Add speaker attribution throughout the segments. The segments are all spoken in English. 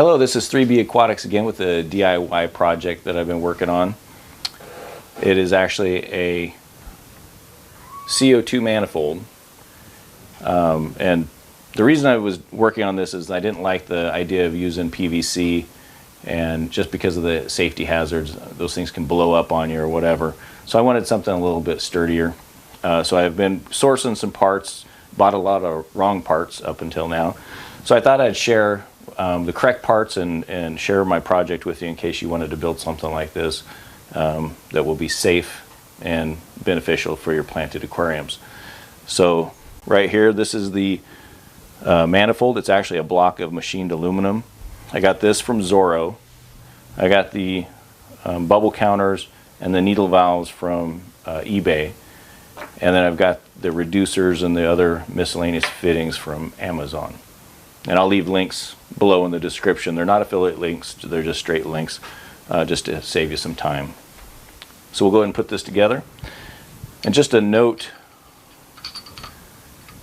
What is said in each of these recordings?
Speaker 1: Hello, this is 3B Aquatics again with a DIY project that I've been working on. It is actually a CO2 manifold, and the reason I was working on this is I didn't like the idea of using PVC, and just because of the safety hazards, those things can blow up on you or whatever. So I wanted something a little bit sturdier. So I've been sourcing some parts, bought a lot of wrong parts up until now. So I thought I'd share the correct parts and share my project with you in case you wanted to build something like this that will be safe and beneficial for your planted aquariums. So right here, this is the manifold. It's actually a block of machined aluminum. I got this from Zorro. I got the bubble counters and the needle valves from eBay. And then I've got the reducers and the other miscellaneous fittings from Amazon. And I'll leave links below in the description. They're not affiliate links, they're just straight links, just to save you some time. So we'll go ahead and put this together. And just a note,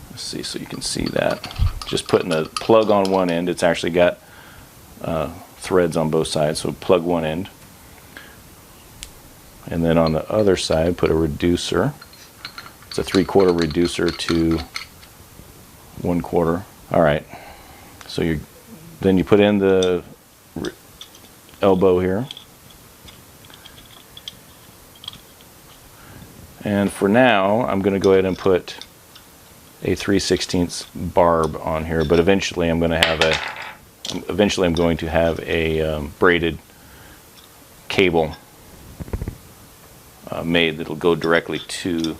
Speaker 1: let's see so you can see that. Just putting a plug on one end. It's actually got threads on both sides, so plug one end. And then on the other side, put a reducer. It's a 3/4 reducer to 1/4. All right. So then you put in the elbow here. And for now, I'm going to go ahead and put a 3/16 barb on here, but eventually I'm going to have a braided cable made that'll go directly to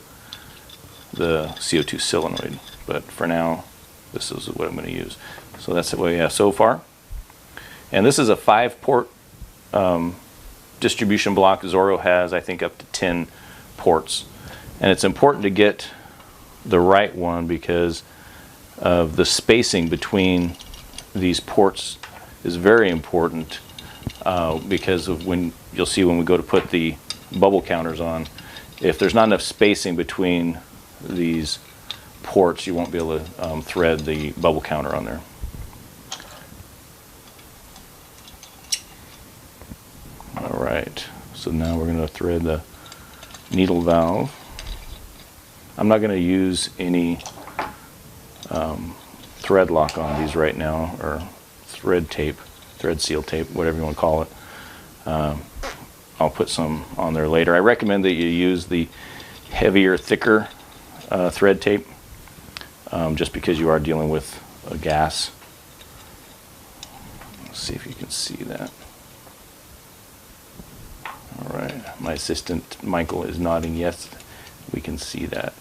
Speaker 1: the CO2 solenoid. But for now, this is what I'm going to use. So that's what we have so far. And this is a 5-port distribution block. Zorro has, I think, up to 10 ports. And it's important to get the right one because of the spacing between these ports is very important, because of when you'll see when we go to put the bubble counters on, if there's not enough spacing between these ports, you won't be able to thread the bubble counter on there. Alright, so now we're going to thread the needle valve. I'm not going to use any thread lock on these right now, or thread tape, thread seal tape, whatever you want to call it. I'll put some on there later. I recommend that you use the heavier, thicker thread tape, just because you are dealing with a gas. Let's see if you can see that. Alright, my assistant Michael is nodding yes, we can see that.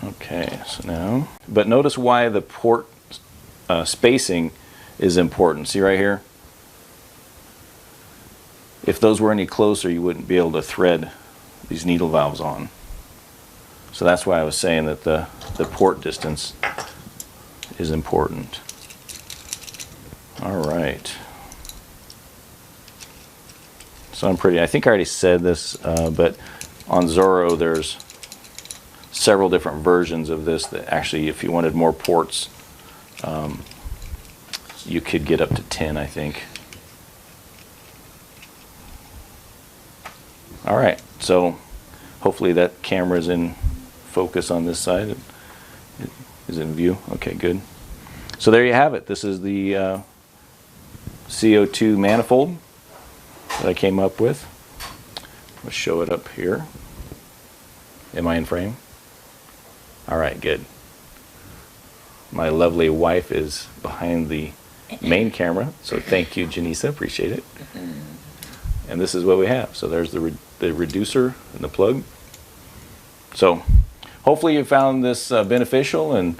Speaker 1: Okay, so now, but notice why the port spacing is important. See right here? If those were any closer, you wouldn't be able to thread these needle valves on. So that's why I was saying that the port distance is important. All right. So I think I already said this, but on Zorro there's several different versions of this that actually, if you wanted more ports, you could get up to 10, I think. All right, so hopefully that camera is in focus on this side. Is it in view? Okay, good. So there you have it. This is the CO2 manifold that I came up with. Let's show it up here. Am I in frame? All right, good. My lovely wife is behind the main camera, so thank you, Janisa, appreciate it. And this is what we have. So there's the reducer and the plug. So hopefully you found this beneficial, and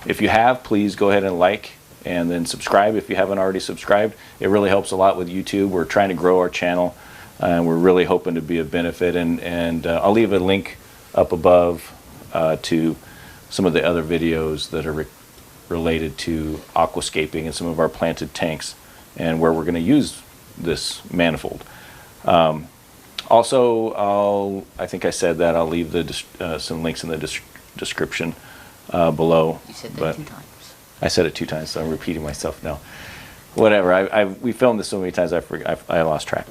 Speaker 1: if you have, please go ahead and like and then subscribe if you haven't already subscribed. It really helps a lot with YouTube. We're trying to grow our channel, and we're really hoping to be of benefit. And I'll leave a link up above to some of the other videos that are related to aquascaping and some of our planted tanks and where we're going to use this manifold. Also, I think I said that I'll leave some links in the description below.
Speaker 2: You said that 2 times.
Speaker 1: I said it 2 times, so I'm repeating myself now. Whatever. We filmed this so many times I lost track.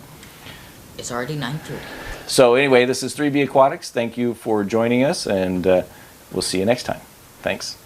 Speaker 2: It's already 9:30.
Speaker 1: So anyway, this is 3B Aquatics. Thank you for joining us, and we'll see you next time. Thanks.